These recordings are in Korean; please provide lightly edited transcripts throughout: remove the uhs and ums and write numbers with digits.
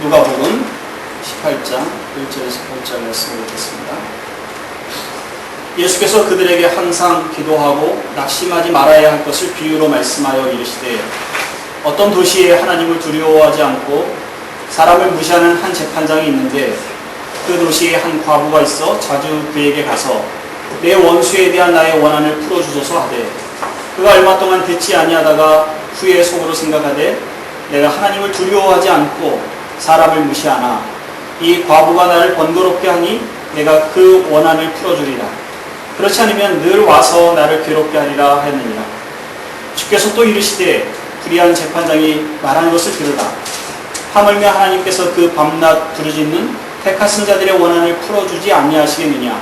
누가복음 18장 1절에서 8절 말씀을 읽겠습니다. 예수께서 그들에게 항상 기도하고 낙심하지 말아야 할 것을 비유로 말씀하여 이르시되 어떤 도시에 하나님을 두려워하지 않고 사람을 무시하는 한 재판장이 있는데 그 도시에 한 과부가 있어 자주 그에게 가서 내 원수에 대한 나의 원한을 풀어주소서 하되 그가 얼마 동안 듣지 아니하다가 후에 속으로 생각하되 내가 하나님을 두려워하지 않고 사람을 무시하나 이 과부가 나를 번거롭게 하니 내가 그 원한을 풀어주리라. 그렇지 않으면 늘 와서 나를 괴롭게 하리라 하였느니라. 주께서 또 이르시되 불의한 재판장이 말하는 것을 들으라. 하물며 하나님께서 그 밤낮 부르짖는 택하신 자들의 원한을 풀어주지 아니하시겠느냐.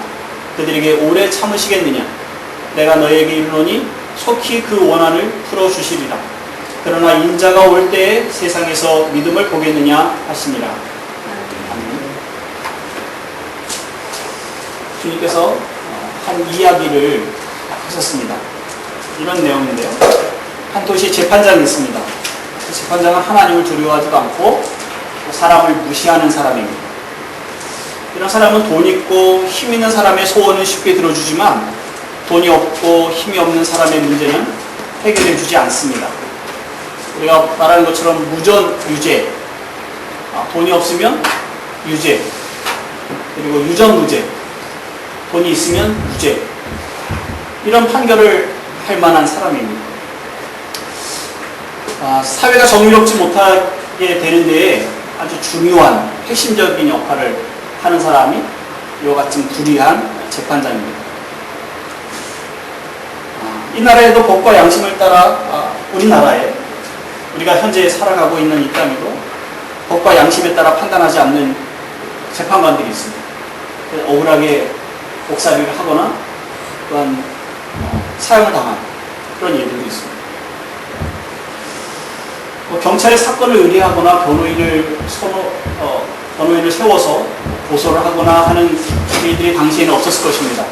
그들에게 오래 참으시겠느냐. 내가 너에게 이르노니 속히 그 원한을 풀어주시리라. 그러나 인자가 올 때에 세상에서 믿음을 보겠느냐 하시니라. 아멘. 주님께서 한 이야기를 하셨습니다. 이런 내용인데요. 한 도시에 재판장이 있습니다. 그 재판장은 하나님을 두려워하지도 않고 사람을 무시하는 사람입니다. 이런 사람은 돈 있고 힘 있는 사람의 소원은 쉽게 들어주지만 돈이 없고 힘이 없는 사람의 문제는 해결해 주지 않습니다. 우리가 말하는 것처럼 무전 유죄, 돈이 없으면 유죄, 그리고 유전무죄, 돈이 있으면 무죄, 이런 판결을 할 만한 사람입니다. 사회가 정의롭지 못하게 되는 데에 아주 중요한 핵심적인 역할을 하는 사람이 이와 같은 불의한 재판장입니다. 이 나라에도 법과 양심을 따라 우리나라에 우리가 현재 살아가고 있는 이 땅에도 법과 양심에 따라 판단하지 않는 재판관들이 있습니다. 억울하게 옥살이를 하거나 또한 사형을 당한 그런 예들도 있습니다. 경찰이 사건을 의뢰하거나 변호인을 세워서 고소를 하거나 하는 일들이 당시에는 없었을 것입니다.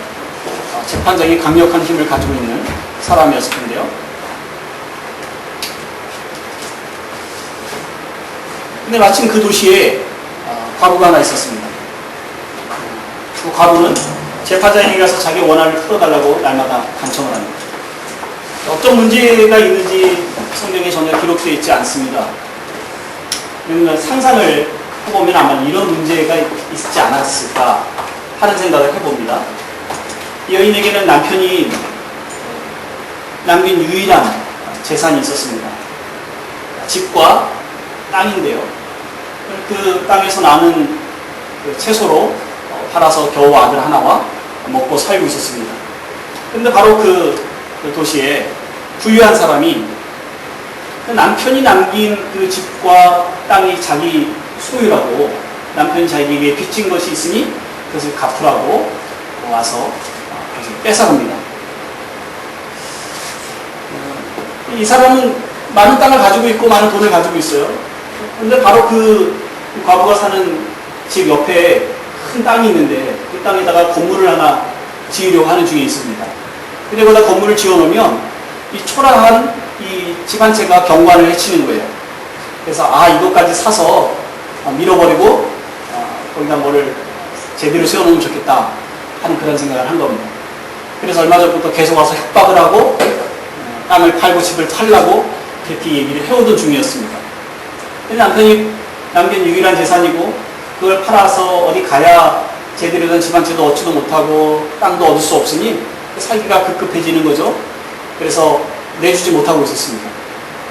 재판장이 강력한 힘을 가지고 있는 사람이었을 텐데요. 근데 마침 그 도시에 과부가 하나 있었습니다. 그 과부는 재판장에게 가서 자기 원한을 풀어달라고 날마다 간청을 합니다. 어떤 문제가 있는지 성경에 전혀 기록되어 있지 않습니다. 그러면 상상을 해보면 아마 이런 문제가 있지 않았을까 하는 생각을 해봅니다. 이 여인에게는 남편이 남긴 유일한 재산이 있었습니다. 집과 땅인데요. 그 땅에서 나는 채소로 팔아서 겨우 아들 하나와 먹고 살고 있었습니다. 그런데 바로 그 도시에 부유한 사람이 그 남편이 남긴 그 집과 땅이 자기 소유라고, 남편이 자기에게 빚진 것이 있으니 그것을 갚으라고 와서 뺏어갑니다. 이 사람은 많은 땅을 가지고 있고 많은 돈을 가지고 있어요. 그런데 바로 그 과부가 사는 집 옆에 큰 땅이 있는데 그 땅에다가 건물을 하나 지으려고 하는 중에 있습니다. 근데 거기다 건물을 지어놓으면 이 초라한 이 집 한 채가 경관을 해치는 거예요. 그래서 이것까지 사서 밀어버리고 거기다 뭐를 제대로 세워놓으면 좋겠다 하는 그런 생각을 한 겁니다. 그래서 얼마 전부터 계속 와서 협박을 하고 땅을 팔고 집을 팔라고 그렇게 얘기를 해오던 중이었습니다. 근데 남편이 남긴 유일한 재산이고 그걸 팔아서 어디 가야 제대로 된 집 한 채도 얻지도 못하고 땅도 얻을 수 없으니 살기가 급급해지는 거죠. 그래서 내주지 못하고 있었습니다.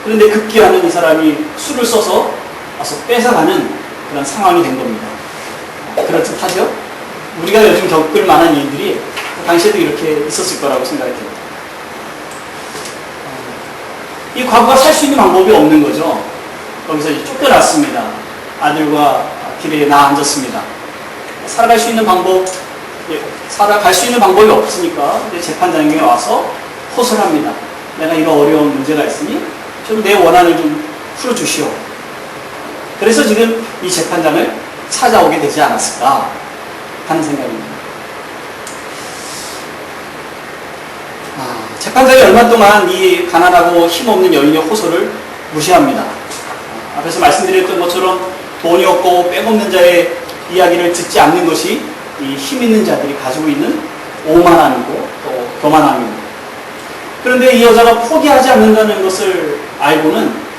그런데 급기야는 이 사람이 술을 써서 와서 뺏어가는 그런 상황이 된 겁니다. 그럴듯하죠? 우리가 요즘 겪을 만한 일들이 당시에도 이렇게 있었을 거라고 생각이 듭니다. 이 과부가 살 수 있는 방법이 없는 거죠. 거기서 이제 쫓겨났습니다. 아들과 길에 앉았습니다. 살아갈 수 있는 방법이 없으니까 재판장에게 와서 호소를 합니다. 내가 이런 어려운 문제가 있으니 좀 내 원한을 좀 풀어주시오. 그래서 지금 이 재판장을 찾아오게 되지 않았을까 하는 생각입니다. 재판장이 얼마 동안 이 가난하고 힘없는 여인의 호소를 무시합니다. 앞에서 말씀드렸던 것처럼 돈이 없고 빼먹는 자의 이야기를 듣지 않는 것이 이 힘 있는 자들이 가지고 있는 오만함이고 또 교만함입니다. 그런데 이 여자가 포기하지 않는다는 것을 알고는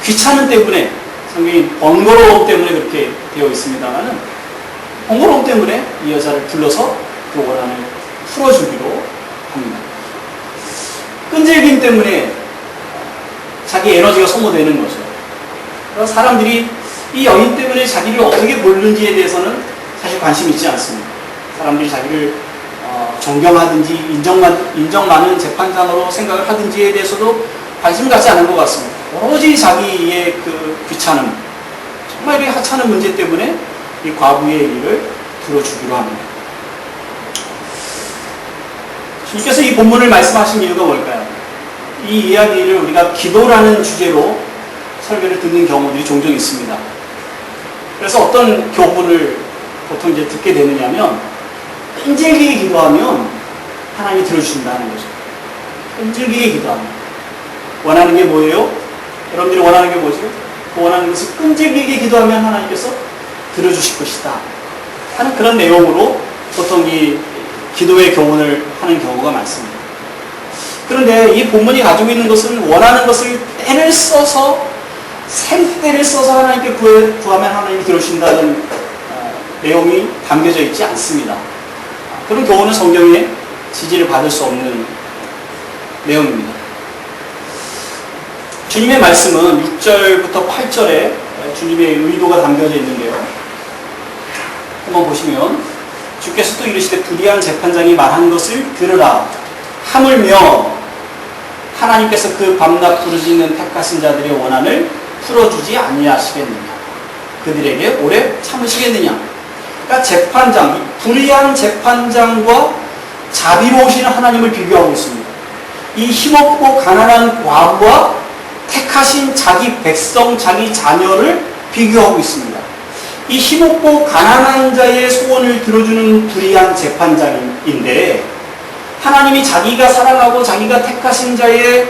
귀찮음 때문에, 성경이 번거로움 때문에 그렇게 되어 있습니다만은, 번거로움 때문에 이 여자를 불러서 그 원한을 풀어주기로 합니다. 끈질김 때문에 자기 에너지가 소모되는 거죠. 그래서 사람들이 이 여인 때문에 자기를 어떻게 보는지에 대해서는 사실 관심 있지 않습니다. 사람들이 자기를 존경하든지 인정 많은 재판장으로 생각을 하든지에 대해서도 관심 갖지 않은 것 같습니다. 오로지 자기의 그 귀찮음, 정말 이 하찮은 문제 때문에 이 과부의 일을 들어주기로 합니다. 주님께서 이 본문을 말씀하신 이유가 뭘까요? 이 이야기를 우리가 기도라는 주제로 설교를 듣는 경우들이 종종 있습니다. 그래서 어떤 교훈을 보통 이제 듣게 되느냐면, 끈질기게 기도하면 하나님이 들어주신다는 거죠. 끈질기게 기도하면. 원하는 게 뭐예요? 여러분들이 원하는 게 뭐죠? 그 원하는 것을 끈질기게 기도하면 하나님께서 들어주실 것이다 하는 그런 내용으로 보통 이 기도의 교훈을 하는 경우가 많습니다. 그런데 이 본문이 가지고 있는 것은 원하는 것을 때를 써서, 생때를 써서 하나님께 구하면 하나님이 들어주신다는 내용이 담겨져 있지 않습니다. 그런 교훈은 성경에 지지를 받을 수 없는 내용입니다. 주님의 말씀은 6절부터 8절에 주님의 의도가 담겨져 있는데요. 한번 보시면, 주께서 또 이르시되 불의한 재판장이 말한 것을 들으라. 하물며 하나님께서 그 밤낮 부르짖는 택하신 자들의 원한을 풀어주지 아니하시겠느냐. 그들에게 오래 참으시겠느냐. 그러니까 재판장, 불의한 재판장과 자비로우신 하나님을 비교하고 있습니다. 이 힘없고 가난한 과부와 택하신 자기 백성, 자기 자녀를 비교하고 있습니다. 이 힘없고 가난한 자의 소원을 들어주는 불의한 재판장인데, 하나님이 자기가 사랑하고 자기가 택하신 자의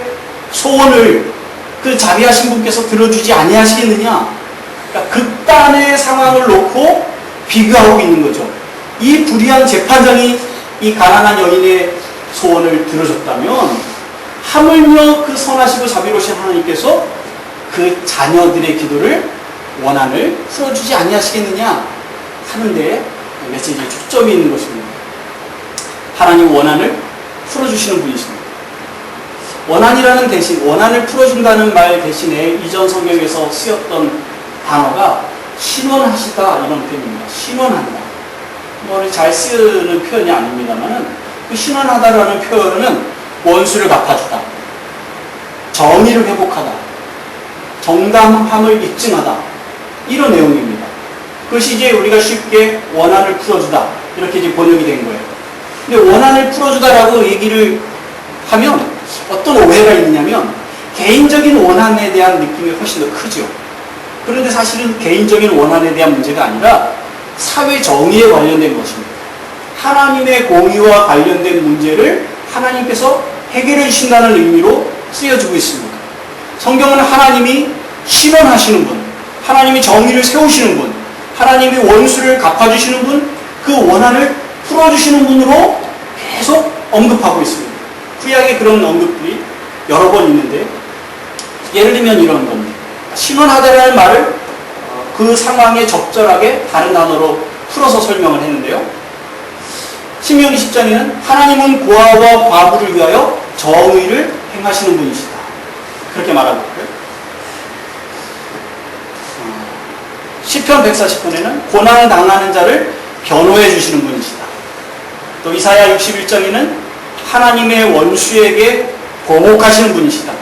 소원을 그 자비하신 분께서 들어주지 아니하시겠느냐. 그러니까 극단의 상황을 놓고 비교하고 있는 거죠. 이 불의한 재판장이 이 가난한 여인의 소원을 들어줬다면, 하물며 그 선하시고 자비로우신 하나님께서 그 자녀들의 기도를, 원한을 풀어주지 아니하시겠느냐 하는데 메시지에 초점이 있는 것입니다. 하나님 원한을 풀어주시는 분이십니다. 원한이라는 대신, 원한을 풀어준다는 말 대신에 이전 성경에서 쓰였던 단어가 신원하시다 이런 표현입니다. 신원한다. 뭐 잘 쓰는 표현이 아닙니다만은, 그 신원하다라는 표현은 원수를 갚아주다, 정의를 회복하다, 정당함을 입증하다, 이런 내용입니다. 그것이 이제 우리가 쉽게 원한을 풀어주다 이렇게 이제 번역이 된 거예요. 근데 원한을 풀어주다라고 얘기를 하면 어떤 오해가 있느냐면, 개인적인 원한에 대한 느낌이 훨씬 더 크죠. 그런데 사실은 개인적인 원한에 대한 문제가 아니라 사회 정의에 관련된 것입니다. 하나님의 공의와 관련된 문제를 하나님께서 해결해 주신다는 의미로 쓰여지고 있습니다. 성경은 하나님이 신원하시는 분, 하나님이 정의를 세우시는 분, 하나님이 원수를 갚아주시는 분, 그 원한을 풀어주시는 분으로 계속 언급하고 있습니다. 구약에 그런 언급들이 여러 번 있는데, 예를 들면 이런 겁니다. 신원하다라는 말을 그 상황에 적절하게 다른 단어로 풀어서 설명을 했는데요. 신명기 10장에는 하나님은 고아와 과부를 위하여 정의를 행하시는 분이시다, 그렇게 말하고 있고요. 시편 140편에는 고난 당하는 자를 변호해 주시는 분이시다. 또 이사야 61장에는 하나님의 원수에게 보복하시는 분이시다.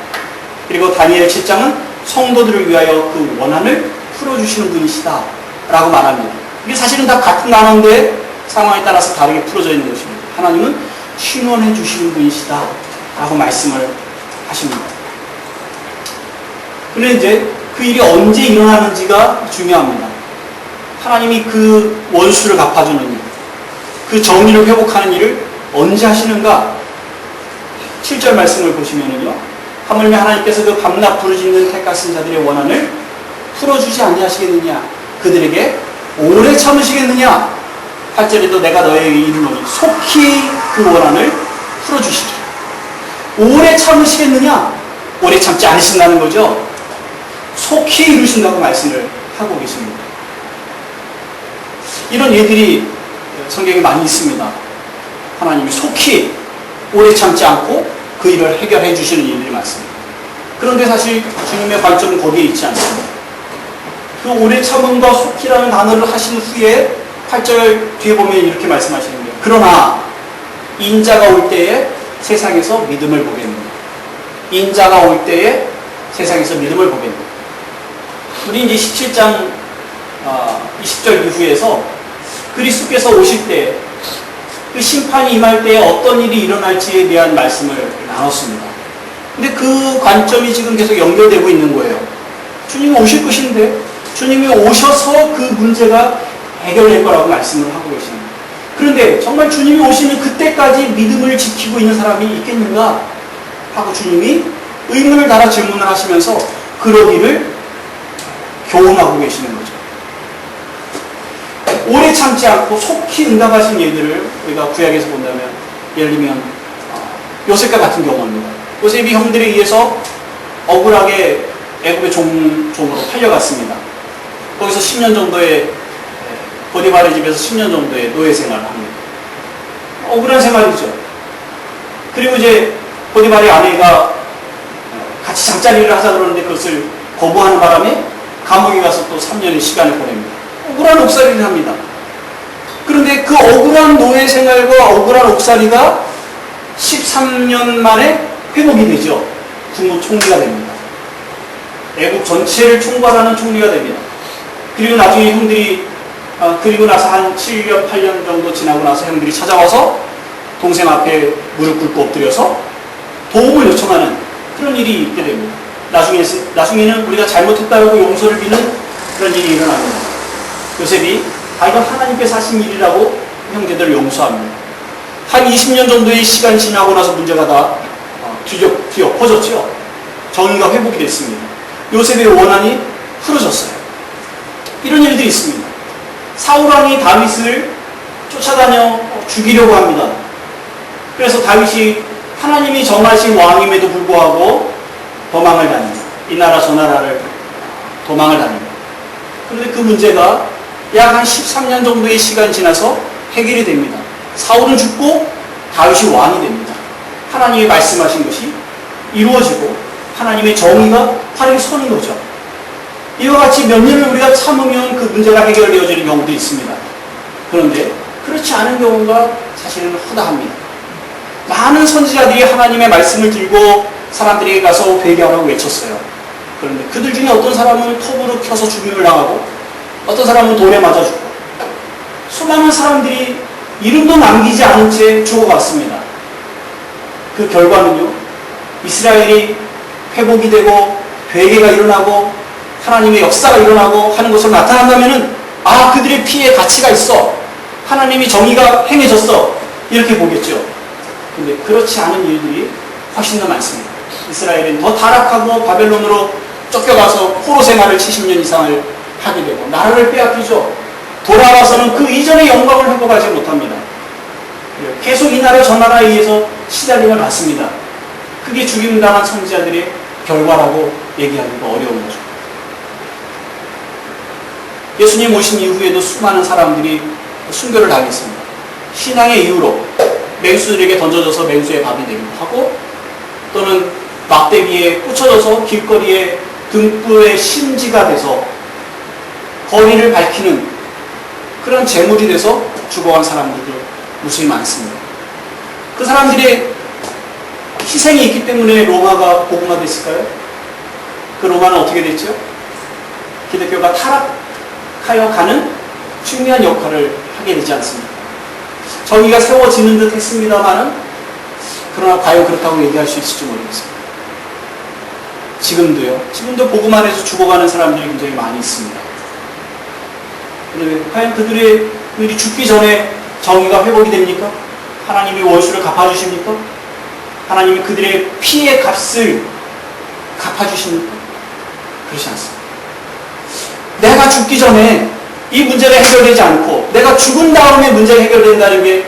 그리고 다니엘 7장은 성도들을 위하여 그 원한을 풀어주시는 분이시다 라고 말합니다. 이게 사실은 다 같은 단어인데 상황에 따라서 다르게 풀어져 있는 것입니다. 하나님은 신원해 주시는 분이시다 라고 말씀을 하십니다. 그런데 이제 그 일이 언제 일어나는지가 중요합니다. 하나님이 그 원수를 갚아주는 일, 그 정의를 회복하는 일을 언제 하시는가? 7절 말씀을 보시면은요, 하물며 하나님께서 그 밤낮 부르짖는 택하신 자들의 원한을 풀어주지 아니하시겠느냐? 그들에게 오래 참으시겠느냐? 8절에도 내가 너에게 이르노니 속히 그 원한을 풀어주시리라. 오래 참으시겠느냐? 오래 참지 않으신다는 거죠. 속히 이루신다고 말씀을 하고 계십니다. 이런 예들이 성경에 많이 있습니다. 하나님이 속히 오래 참지 않고 그 일을 해결해 주시는 일들이 많습니다. 그런데 사실 주님의 관점은 거기에 있지 않습니다. 그 오래 참음과 속히라는 단어를 하신 후에 8절 뒤에 보면 이렇게 말씀하시는 거예요. 그러나 인자가 올 때에 세상에서 믿음을 보겠느냐. 인자가 올 때에 세상에서 믿음을 보겠느냐. 우리 이제 17장 20절 이후에서 그리스도께서 오실 때 그 심판이 임할 때에 어떤 일이 일어날지에 대한 말씀을 나눴습니다. 근데 그 관점이 지금 계속 연결되고 있는 거예요. 주님이 오실 것인데 주님이 오셔서 그 문제가 해결될 거라고 말씀을 하고 계십니다. 그런데 정말 주님이 오시는 그때까지 믿음을 지키고 있는 사람이 있겠는가 하고 주님이 의문을 달아 질문을 하시면서 그러기를 교훈하고 계시는 거죠. 오래 참지 않고 속히 응답하신 예들을 우리가 구약에서 본다면 예를 들면 요셉과 같은 경우입니다. 요셉이 형들에 의해서 억울하게 애굽의 종으로 팔려갔습니다. 거기서 10년 정도의 보디발의 집에서 10년 정도의 노예 생활을 합니다. 억울한 생활이죠. 그리고 이제 보디발의 아내가 같이 잠자리를 하자 그러는데 그것을 거부하는 바람에 감옥에 가서 또 3년의 시간을 보냅니다. 억울한 옥살이를 합니다. 그런데 그 억울한 노예 생활과 억울한 옥살이가 13년 만에 회복이 되죠. 국무총리가 됩니다. 애국 전체를 총괄하는 총리가 됩니다. 그리고 나중에 형들이 그리고 나서 한 7년, 8년 정도 지나고 나서 형들이 찾아와서 동생 앞에 무릎 꿇고 엎드려서 도움을 요청하는 그런 일이 있게 됩니다. 나중에는 우리가 잘못했다고 용서를 비는 그런 일이 일어납니다. 요셉이 이건 하나님께서 하신 일이라고 형제들을 용서합니다. 한 20년 정도의 시간이 지나고 나서 문제가 다 뒤엎어졌죠. 정의가 회복이 됐습니다. 요셉의 원한이 풀어졌어요. 이런 일들이 있습니다. 사울왕이 다윗을 쫓아다녀 죽이려고 합니다. 그래서 다윗이 하나님이 정하신 왕임에도 불구하고 도망을 다닙니다. 이 나라 저 나라를 도망을 다닙니다. 그런데 그 문제가 약 한 13년 정도의 시간이 지나서 해결이 됩니다. 사울은 죽고 다윗이 왕이 됩니다. 하나님이 말씀하신 것이 이루어지고 하나님의 정의가 활용이 서는 거죠. 이와 같이 몇 년을 우리가 참으면 그 문제가 해결되어지는 경우도 있습니다. 그런데 그렇지 않은 경우가 사실은 허다합니다. 많은 선지자들이 하나님의 말씀을 들고 사람들에게 가서 회개하라고 외쳤어요. 그런데 그들 중에 어떤 사람은 톱으로 켜서 죽임을 당하고 어떤 사람은 돌에 맞아 죽고 수많은 사람들이 이름도 남기지 않은 채 죽어갔습니다. 그 결과는요, 이스라엘이 회복이 되고 회개가 일어나고 하나님의 역사가 일어나고 하는 것으로 나타난다면은 그들의 피에 가치가 있어. 하나님이 정의가 행해졌어. 이렇게 보겠죠. 근데 그렇지 않은 일들이 훨씬 더 많습니다. 이스라엘은 더 타락하고 바벨론으로 쫓겨가서 포로 생활을 70년 이상을 하게 되고 나라를 빼앗기죠. 돌아와서는 그 이전의 영광을 회복하지 못합니다. 계속 이 나라 저 나라에 의해서 시달림을 받습니다. 그게 죽임당한 선지자들의 결과라고 얘기하기가 어려운 거죠. 예수님 오신 이후에도 수많은 사람들이 순교를 당했습니다. 신앙의 이유로 맹수들에게 던져져서 맹수의 밥이 되기도 하고 또는 막대기에 꽂혀져서 길거리에 등불의 심지가 돼서 거리를 밝히는 그런 재물이 돼서 죽어간 사람들도 무수히 많습니다. 그 사람들의 희생이 있기 때문에 로마가 복음화됐을까요? 그 로마는 어떻게 됐죠? 기독교가 타락하여 가는 중요한 역할을 하게 되지 않습니까? 정의가 세워지는 듯 했습니다만은 그러나 과연 그렇다고 얘기할 수 있을지 모르겠습니다. 지금도 복음 안에서 죽어가는 사람들이 굉장히 많이 있습니다. 그런데 과연 그들이 죽기 전에 정의가 회복이 됩니까? 하나님이 원수를 갚아주십니까? 하나님이 그들의 피의 값을 갚아주십니까? 그렇지 않습니다. 내가 죽기 전에 이 문제가 해결되지 않고 내가 죽은 다음에 문제가 해결된다는 게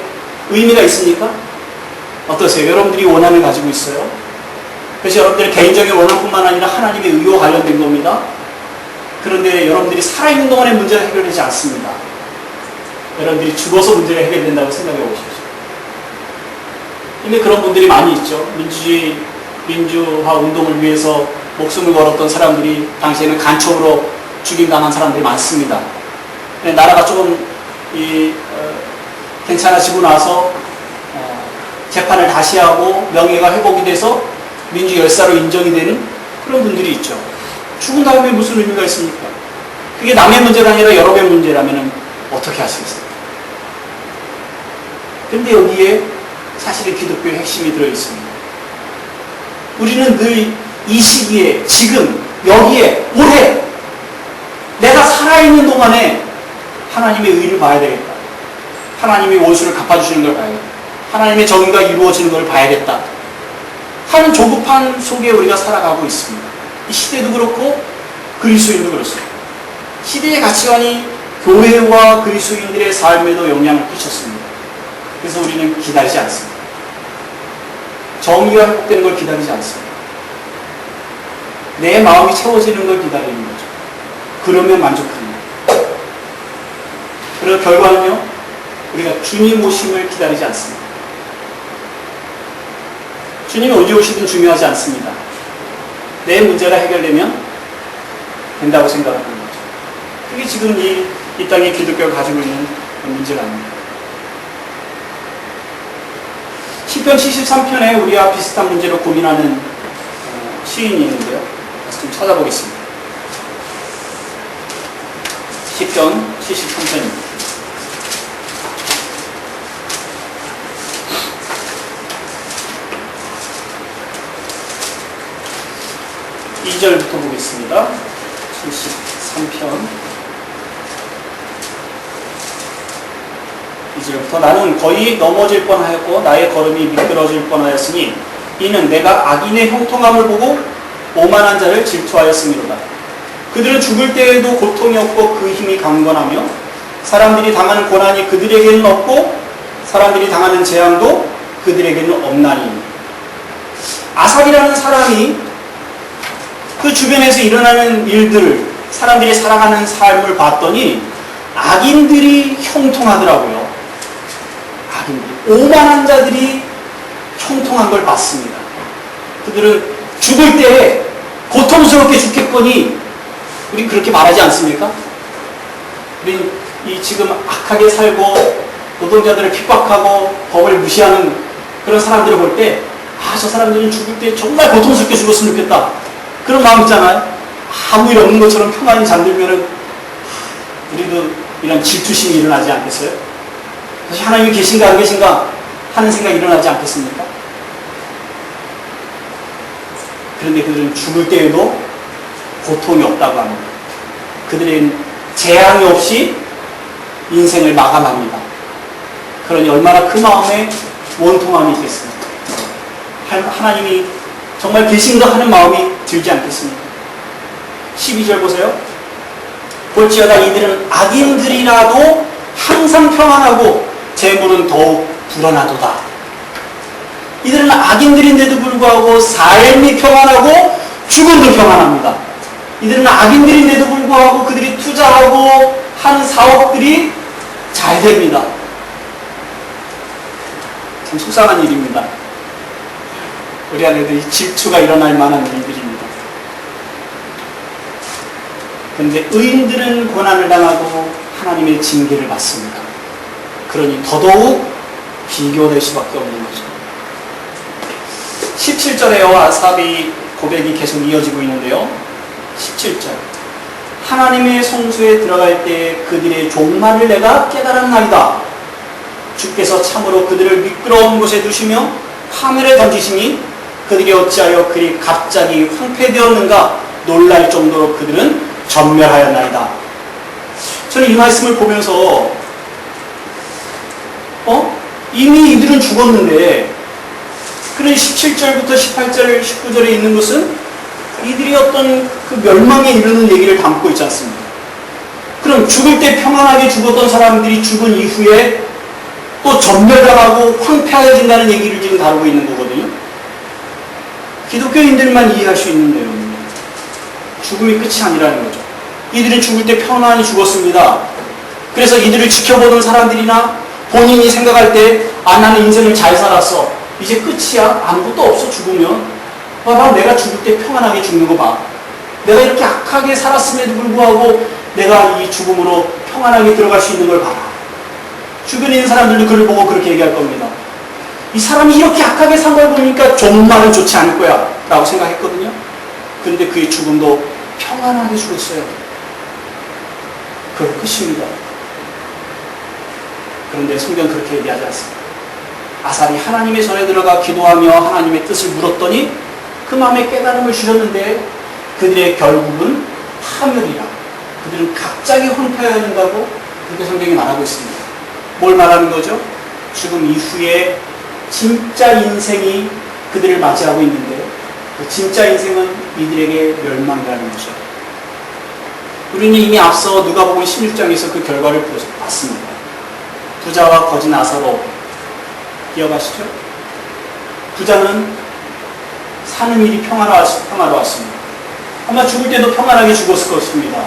의미가 있습니까? 어떠세요? 여러분들이 원함을 가지고 있어요? 그래서 여러분들의 개인적인 원함뿐만 아니라 하나님의 의와 관련된 겁니다. 그런데 여러분들이 살아있는 동안에 문제가 해결되지 않습니다. 여러분들이 죽어서 문제가 해결된다고 생각해 보십시오. 이미 그런 분들이 많이 있죠. 민주화 운동을 위해서 목숨을 걸었던 사람들이 당시에는 간첩으로 죽임당한 사람들이 많습니다. 나라가 조금 괜찮아지고 나서 재판을 다시 하고 명예가 회복이 돼서 민주 열사로 인정이 되는 그런 분들이 있죠. 죽은 다음에 무슨 의미가 있습니까? 그게 남의 문제가 아니라 여러분의 문제라면 어떻게 하시겠어요? 그런데 여기에 사실은 기독교의 핵심이 들어있습니다. 우리는 늘 이 시기에, 지금, 여기에, 올해 내가 살아있는 동안에 하나님의 의를 봐야 되겠다. 하나님의 원수를 갚아주시는 걸 봐야겠다. 하나님의 정의가 이루어지는 걸 봐야겠다 하는 조급한 속에 우리가 살아가고 있습니다. 이 시대도 그렇고 그리스도인도 그렇습니다. 시대의 가치관이 교회와 그리스도인들의 삶에도 영향을 끼쳤습니다. 그래서 우리는 기다리지 않습니다. 정의가 회복되는 걸 기다리지 않습니다. 내 마음이 채워지는 걸 기다리는 거죠. 그러면 만족합니다. 그리고 결과는요, 우리가 주님 오심을 기다리지 않습니다. 주님이 언제 오시든 중요하지 않습니다. 내 문제가 해결되면 된다고 생각하는 거죠. 그게 지금 이 땅의 기독교가 가지고 있는 문제가 아닙니다. 시편 73편에 우리와 비슷한 문제로 고민하는 시인이 있는데요. 좀 찾아보겠습니다. 시편 73편입니다. 이 절부터 보겠습니다. 73편 2절부터 나는 거의 넘어질 뻔하였고 나의 걸음이 미끄러질 뻔하였으니 이는 내가 악인의 형통함을 보고 오만한 자를 질투하였음이로다. 그들은 죽을 때에도 고통이 없고 그 힘이 강건하며 사람들이 당하는 고난이 그들에게는 없고 사람들이 당하는 재앙도 그들에게는 없나니. 아삽이라는 사람이 그 주변에서 일어나는 일들을 사람들이 살아가는 삶을 봤더니 악인들이 형통하더라고요. 악인들이, 오만한 자들이 형통한 걸 봤습니다. 그들은 죽을 때 고통스럽게 죽겠거니 우리 그렇게 말하지 않습니까? 우리 지금 악하게 살고 노동자들을 핍박하고 법을 무시하는 그런 사람들을 볼 때 저 사람들은 죽을 때 정말 고통스럽게 죽었으면 좋겠다. 그런 마음 있잖아요. 아무 일 없는 것처럼 평안히 잠들면은 우리도 이런 질투심이 일어나지 않겠어요? 사실 하나님이 계신가 안 계신가 하는 생각이 일어나지 않겠습니까? 그런데 그들은 죽을 때에도 고통이 없다고 합니다. 그들은 재앙이 없이 인생을 마감합니다. 그러니 얼마나 그 마음에 원통함이 있겠습니까? 하나님이 정말 계신가 하는 마음이 들지 않겠습니까? 12절 보세요. 볼지어다 이들은 악인들이라도 항상 평안하고 재물은 더욱 불어나도다. 이들은 악인들인데도 불구하고 삶이 평안하고 죽음도 평안합니다. 이들은 악인들인데도 불구하고 그들이 투자하고 한 사업들이 잘 됩니다. 참 속상한 일입니다. 우리 안에도 이 질투가 일어날 만한 일들입니다. 그런데 의인들은 고난을 당하고 하나님의 징계를 받습니다. 그러니 더더욱 비교될 수밖에 없는 거죠. 17절에요. 아삽의 고백이 계속 이어지고 있는데요. 17절 하나님의 성소에 들어갈 때 그들의 종말을 내가 깨달았나이다. 주께서 참으로 그들을 미끄러운 곳에 두시며 파멸에 던지시니 그들이 어찌하여 그리 갑자기 황폐되었는가 놀랄 정도로 그들은 전멸하였나이다. 저는 이 말씀을 보면서 이미 이들은 죽었는데 그런 17절부터 18절, 19절에 있는 것은 이들이 어떤 그 멸망에 이르는 얘기를 담고 있지 않습니까? 그럼 죽을 때 평안하게 죽었던 사람들이 죽은 이후에 또 전멸당하고 황폐해진다는 얘기를 지금 다루고 있는 거거든요. 기독교인들만 이해할 수 있는 내용입니다. 죽음이 끝이 아니라는 거죠. 이들은 죽을 때 편안히 죽었습니다. 그래서 이들을 지켜보는 사람들이나 본인이 생각할 때 나는 인생을 잘 살았어. 이제 끝이야. 아무것도 없어. 죽으면. 봐봐, 내가 죽을 때 평안하게 죽는 거 봐. 내가 이렇게 악하게 살았음에도 불구하고 내가 이 죽음으로 평안하게 들어갈 수 있는 걸 봐라. 주변에 있는 사람들도 그를 보고 그렇게 얘기할 겁니다. 이 사람이 이렇게 악하게 산 걸 보니까 좀만은 좋지 않을 거야 라고 생각했거든요. 그런데 그의 죽음도 평안하게 죽었어요. 그게 끝입니다. 그런데 성경은 그렇게 얘기하지 않습니다. 아살이 하나님의 전에 들어가 기도하며 하나님의 뜻을 물었더니 그 마음에 깨달음을 주셨는데 그들의 결국은 파멸이라. 그들은 갑자기 황폐해야 된다고 그렇게 성경이 말하고 있습니다. 뭘 말하는 거죠? 죽음 이후에 진짜 인생이 그들을 맞이하고 있는데 그 진짜 인생은 이들에게 멸망이라는 거죠. 우리는 이미 앞서 누가복음 16장에서 그 결과를 봤습니다. 부자와 거지 나사로 기억하시죠? 부자는 사는 일이 평화로웠습니다. 아마 죽을 때도 평안하게 죽었을 것입니다.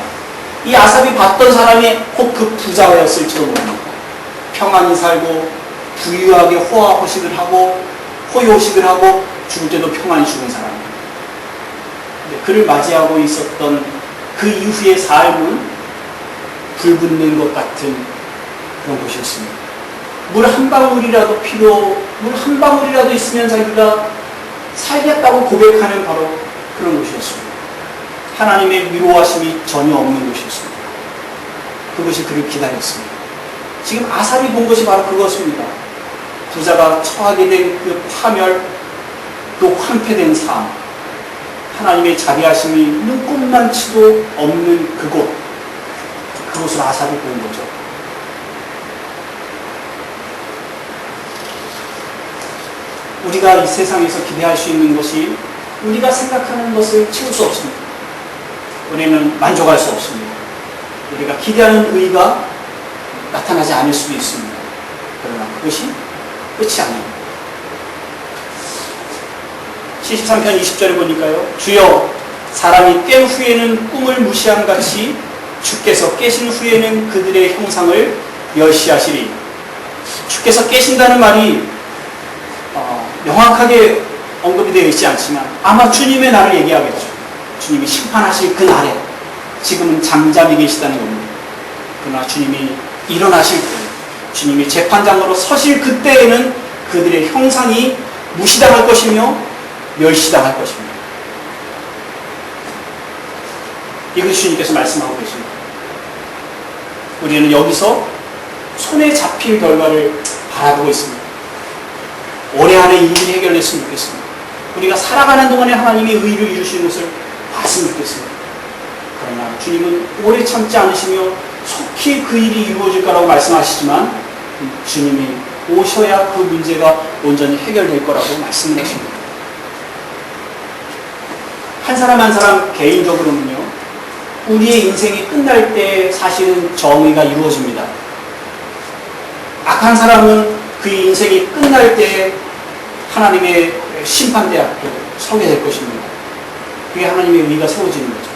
이 아삽이 봤던 사람이 곧 그 부자였을지도 모릅니다. 평안히 살고 부유하게 호화호식을 하고 호요식을 하고 죽을 때도 평안히 죽은 사람입니다. 그를 맞이하고 있었던 그 이후의 삶은 불붙는 것 같은 그런 곳이었습니다. 물 한 방울이라도 물 한 방울이라도 있으면 자기가 살겠다고 고백하는 바로 그런 곳이었습니다. 하나님의 위로하심이 전혀 없는 곳이었습니다. 그것이 그를 기다렸습니다. 지금 아삽이 본 것이 바로 그것입니다. 부자가 처하게 된 그 파멸, 그 황폐된 삶, 하나님의 자비하심이 눈꼽만치도 없는 그곳을 아삽이 본 거죠. 우리가 이 세상에서 기대할 수 있는 것이 우리가 생각하는 것을 채울 수 없습니다. 우리는 만족할 수 없습니다. 우리가 기대하는 의의가 나타나지 않을 수도 있습니다. 그러나 그것이 끝이 아닙니다. 73편 20절에 보니까요. 주여 사람이 깬 후에는 꿈을 무시함 같이 주께서 깨신 후에는 그들의 형상을 멸시하시리. 주께서 깨신다는 말이 명확하게 언급이 되어 있지 않지만 아마 주님의 날을 얘기하겠죠. 주님이 심판하실 그 날에 지금은 잠잠히 계시다는 겁니다. 그러나 주님이 일어나실 때 주님이 재판장으로 서실 그때에는 그들의 형상이 무시당할 것이며 멸시당할 것입니다. 이것이 주님께서 말씀하고 계십니다. 우리는 여기서 손에 잡힐 결과를 바라보고 있습니다. 올해 안에 이 일이 해결됐으면 좋겠습니다. 우리가 살아가는 동안에 하나님의 의를 이루시는 것을 봤으면 좋겠습니다. 그러나 주님은 오래 참지 않으시며 속히 그 일이 이루어질 거라고 말씀하시지만 주님이 오셔야 그 문제가 온전히 해결될 거라고 말씀을 하십니다. 한 사람 한 사람 개인적으로는요, 우리의 인생이 끝날 때 사실은 정의가 이루어집니다. 악한 사람은 그의 인생이 끝날 때 하나님의 심판대 앞에 서게 될 것입니다. 그게 하나님의 의가 세워지는 거죠.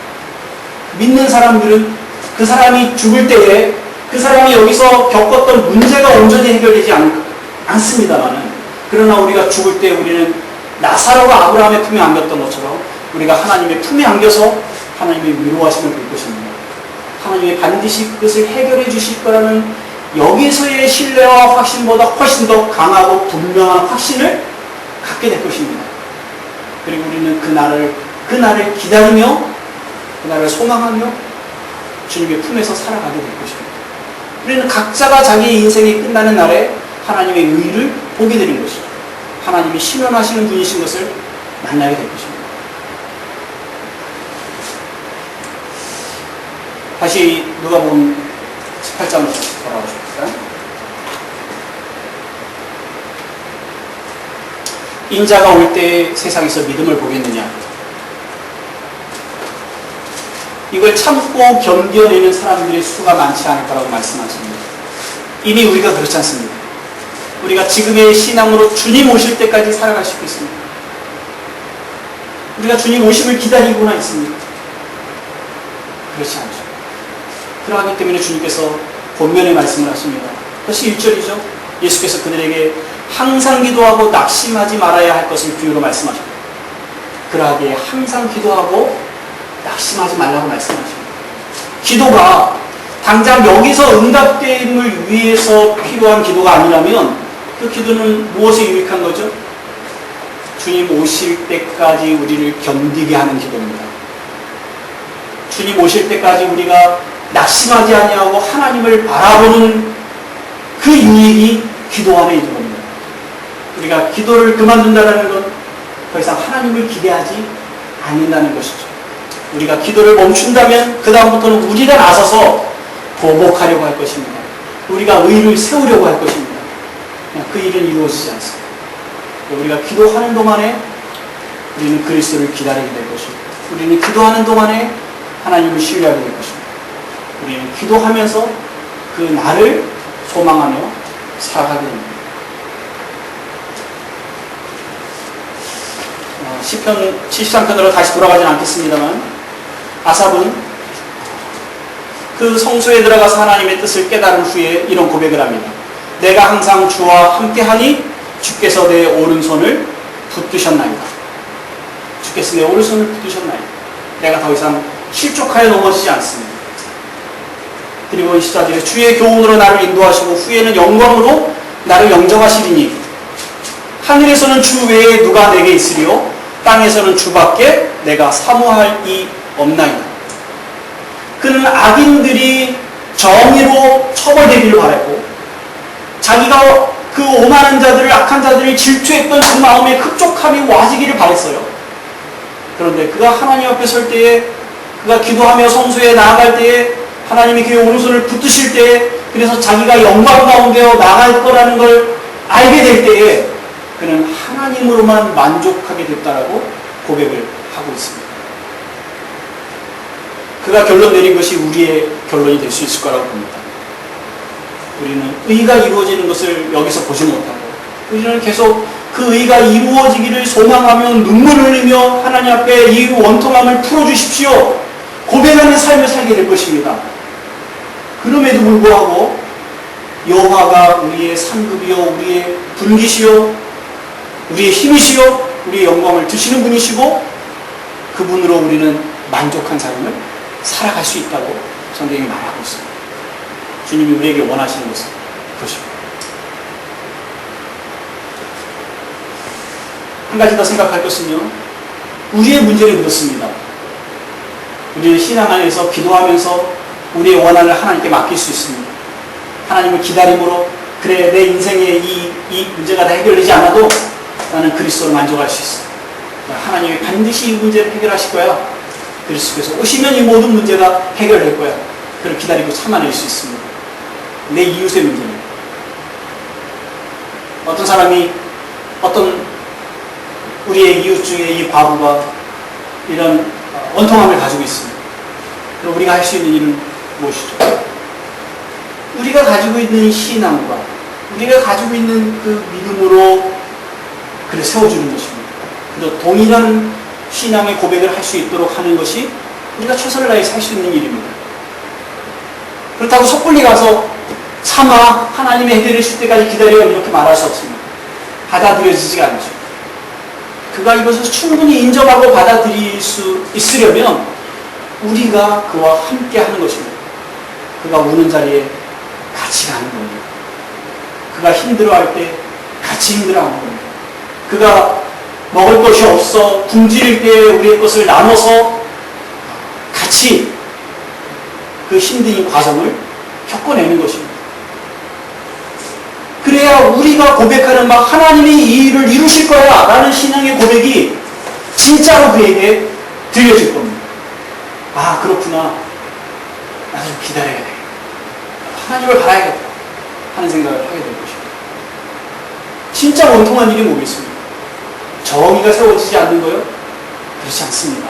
믿는 사람들은 그 사람이 죽을 때에 그 사람이 여기서 겪었던 문제가 온전히 해결되지 않습니다만은, 그러나 우리가 죽을 때 우리는 나사로가 아브라함의 품에 안겼던 것처럼 우리가 하나님의 품에 안겨서 하나님의 위로하심을 볼 것입니다. 하나님이 반드시 그것을 해결해 주실 거라는 여기서의 신뢰와 확신보다 훨씬 더 강하고 분명한 확신을 갖게 될 것입니다. 그리고 우리는 그 날을 기다리며 그 날을 소망하며 주님의 품에서 살아가게 될 것입니다. 우리는 각자가 자기의 인생이 끝나는 날에 하나님의 의를 보게 되는 것이죠. 하나님이 심연하시는 분이신 것을 만나게 될 것입니다. 다시 누가복음 18장으로 돌아오십시다. 인자가 올 때 세상에서 믿음을 보겠느냐? 이걸 참고 견뎌내는 사람들의 수가 많지 않을 거라고 말씀하십니다. 이미 우리가 그렇지 않습니다. 우리가 지금의 신앙으로 주님 오실 때까지 살아갈 수 있습니다. 우리가 주님 오심을 기다리고나 있습니다. 그렇지 않죠. 그러하기 때문에 주님께서 본면의 말씀을 하십니다. 그것이 1절이죠. 예수께서 그들에게 항상 기도하고 낙심하지 말아야 할 것을 비유로 말씀하십니다. 그러하기에 항상 기도하고 낙심하지 말라고 말씀하십니다. 기도가 당장 여기서 응답됨을 위해서 필요한 기도가 아니라면 그 기도는 무엇에 유익한 거죠? 주님 오실 때까지 우리를 견디게 하는 기도입니다. 주님 오실 때까지 우리가 낙심하지 아니하고 하나님을 바라보는 그 유익이 기도 안에 있는 겁니다. 우리가 기도를 그만둔다는 건 더 이상 하나님을 기대하지 않는다는 것이죠. 우리가 기도를 멈춘다면 그 다음부터는 우리가 나서서 보복하려고 할 것입니다. 우리가 의를 세우려고 할 것입니다. 그냥 그 일은 이루어지지 않습니다. 우리가 기도하는 동안에 우리는 그리스도를 기다리게 될 것이고, 우리는 기도하는 동안에 하나님을 신뢰하게 될 것입니다. 우리는 기도하면서 그 날을 소망하며 살아가게 됩니다. 시편 73편으로 다시 돌아가진 않겠습니다만, 아삽은 그 성소에 들어가서 하나님의 뜻을 깨달은 후에 이런 고백을 합니다. 내가 항상 주와 함께하니 주께서 내 오른손을 붙드셨나이다. 주께서 내 오른손을 붙드셨나이다. 내가 더 이상 실족하여 넘어지지 않습니다. 그리고 24절에 주의 교훈으로 나를 인도하시고 후에는 영광으로 나를 영접하시리니 하늘에서는 주 외에 누가 내게 있으리요 땅에서는 주밖에 내가 사모할 이 없나이다. 그는 악인들이 정의로 처벌되기를 바랐고, 자기가 그 오만한 자들을, 악한 자들을 질투했던 그 마음에 흡족함이 와지기를 바랬어요. 그런데 그가 하나님 앞에 설 때에, 그가 기도하며 성소에 나아갈 때에 하나님이 그의 오른손을 붙드실 때에, 그래서 자기가 영광 가운데 나아갈 거라는 걸 알게 될 때에 그는 하나님으로만 만족하게 됐다라고 고백을 하고 있습니다. 그가 결론 내린 것이 우리의 결론이 될 수 있을 거라고 봅니다. 우리는 의가 이루어지는 것을 여기서 보지 못하고, 우리는 계속 그 의가 이루어지기를 소망하며 눈물을 흘리며 하나님 앞에 이 원통함을 풀어주십시오 고백하는 삶을 살게 될 것입니다. 그럼에도 불구하고 여호와가 우리의 상급이요 우리의 분기시요 우리의 힘이시요 우리의 영광을 드시는 분이시고, 그분으로 우리는 만족한 삶을 살아갈 수 있다고 성경이 말하고 있습니다. 주님이 우리에게 원하시는 것은 그것입니다. 한 가지 더 생각할 것은요, 우리의 문제는 그렇습니다. 우리는 신앙 안에서 기도하면서 우리의 원한을 하나님께 맡길 수 있습니다. 하나님을 기다림으로, 그래 내 인생에 이 문제가 다 해결되지 않아도 나는 그리스도로 만족할 수 있어. 하나님이 반드시 이 문제를 해결하실 거야. 그리스도께서 오시면 이 모든 문제가 해결될 거야. 그걸 기다리고 참아낼 수 있습니다. 내 이웃의 문제는, 어떤 사람이, 어떤 우리의 이웃 중에 이 과부가 이런 원통함을 가지고 있습니다. 그럼 우리가 할 수 있는 일은 무엇이죠? 우리가 가지고 있는 신앙과 우리가 가지고 있는 그 믿음으로 그를 세워주는 것입니다. 그리고 동일한 신앙의 고백을 할 수 있도록 하는 것이 우리가 최선을 다해서 할 수 있는 일입니다. 그렇다고 섣불리 가서 참아 하나님의 해결해 줄 때까지 기다려 이렇게 말할 수 없습니다. 받아들여지지가 않죠. 그가 이것을 충분히 인정하고 받아들일 수 있으려면 우리가 그와 함께 하는 것입니다. 그가 우는 자리에 같이 가는 겁니다. 그가 힘들어할 때 같이 힘들어하는 겁니다. 그가 먹을 것이 없어 굶주릴 때 우리의 것을 나눠서 같이 그 힘든 과정을 겪어내는 것입니다. 그래야 우리가 고백하는 막 하나님이 이 일을 이루실 거야 라는 신앙의 고백이 진짜로 그에게 들려질 겁니다. 아 그렇구나, 나도 기다려야 되겠다, 하나님을 봐야겠다 하는 생각을 하게 될 것입니다. 진짜 원통한 일이 뭐겠습니까? 정의가 세워지지 않는 거요? 그렇지 않습니다.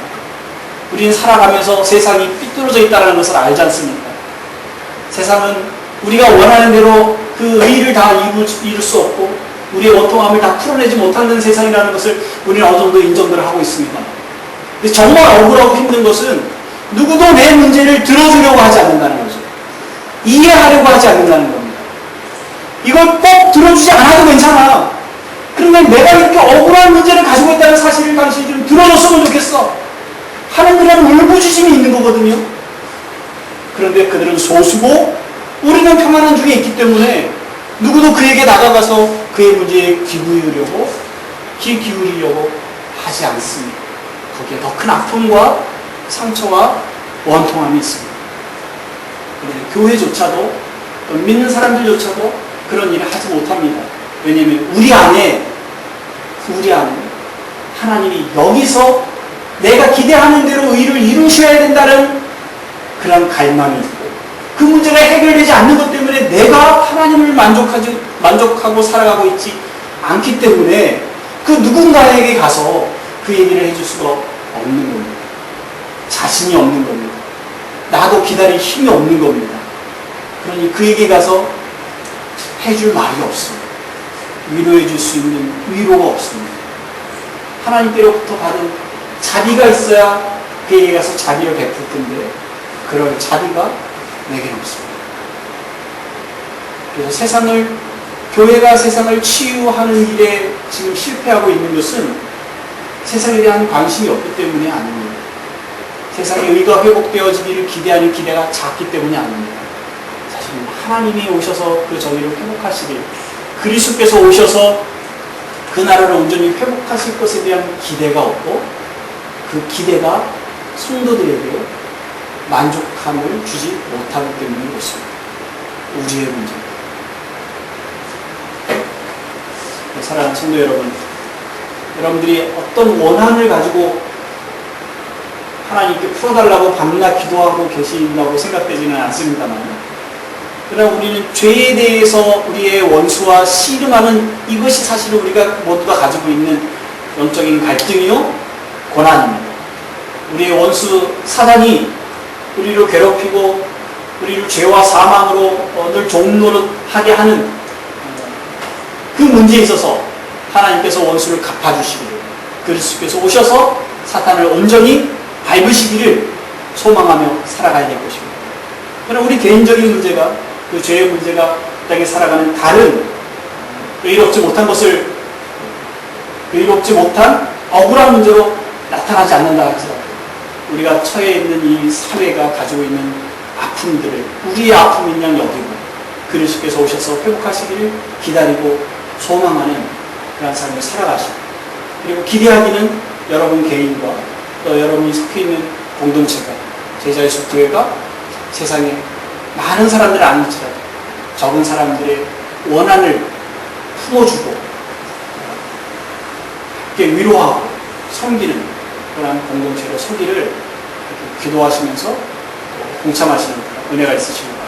우리는 살아가면서 세상이 삐뚤어져 있다는 것을 알지 않습니까? 세상은 우리가 원하는 대로 그 의의를 다 이룰 수 없고 우리의 원통함을 다 풀어내지 못하는 세상이라는 것을 우리는 어느 정도 인정들을 하고 있습니다. 근데 정말 억울하고 힘든 것은 누구도 내 문제를 들어주려고 하지 않는다는 거죠. 이해하려고 하지 않는다는 겁니다. 이걸 꼭 들어주지 않아도 괜찮아. 그런데 내가 이렇게 억울한 문제를 가지고 있다는 사실을 당신이 좀 들어줬으면 좋겠어 하는 그런 울부짖음이 있는 거거든요. 그런데 그들은 소수고 우리는 평안한 중에 있기 때문에 누구도 그에게 다가가서 그의 문제에 귀 기울이려고 하지 않습니다. 거기에 더 큰 아픔과 상처와 원통함이 있습니다. 그런데 교회조차도 또 믿는 사람들조차도 그런 일을 하지 못합니다. 왜냐하면 우리 안에 하나님이 여기서 내가 기대하는 대로 의를 이루셔야 된다는 그런 갈망이 있고 그 문제가 해결되지 않는 것 때문에 내가 하나님을 만족하고 살아가고 있지 않기 때문에 그 누군가에게 가서 그 얘기를 해줄 수가 없는 겁니다. 자신이 없는 겁니다. 나도 기다릴 힘이 없는 겁니다. 그러니 그에게 가서 해줄 말이 없습니다. 위로해 줄 수 있는 위로가 없습니다. 하나님께로부터 받은 자비가 있어야 그에게 가서 자비를 베풀 텐데 그럴 자비가 내게는 없습니다. 그래서 교회가 세상을 치유하는 일에 지금 실패하고 있는 것은 세상에 대한 관심이 없기 때문이 아닙니다. 세상의 의가 회복되어지기를 기대하는 기대가 작기 때문이 아닙니다. 사실 하나님이 오셔서 그 정의를 회복하시길 그리스도께서 오셔서 그 나라를 온전히 회복하실 것에 대한 기대가 없고 그 기대가 성도들에게 만족함을 주지 못하기 때문인 것입니다. 우리의 문제입니다. 사랑하는 성도 여러분, 여러분들이 어떤 원한을 가지고 하나님께 풀어달라고 밤낮 기도하고 계신다고 생각되지는 않습니다만, 그러나 우리는 죄에 대해서 우리의 원수와 씨름하는 이것이 사실은 우리가 모두가 가지고 있는 영적인 갈등이요 고난입니다. 우리의 원수 사단이 우리를 괴롭히고 우리를 죄와 사망으로 늘 종노릇하게 하는 그 문제에 있어서 하나님께서 원수를 갚아주시기를 그리스도께서 오셔서 사탄을 온전히 밟으시기를 소망하며 살아가야 될 것입니다. 그러나 우리 개인적인 문제가 그 죄의 문제가 이 땅에 살아가는 다른 의롭지 못한 억울한 문제로 나타나지 않는다 할지라도 우리가 처해 있는 이 사회가 가지고 있는 아픔들을 우리의 아픔인 양 여기고 그리스도께서 오셔서 회복하시기를 기다리고 소망하는 그런 삶을 살아가시고 그리고 기대하기는 여러분 개인과 또 여러분이 속해 있는 공동체가 제자예수 교회가 세상에 많은 사람들을 아닐지라도 적은 사람들의 원한을 품어주고 함께 위로하고 섬기는 그런 공동체로 서기를 기도하시면서 동참하시는 은혜가 있으시길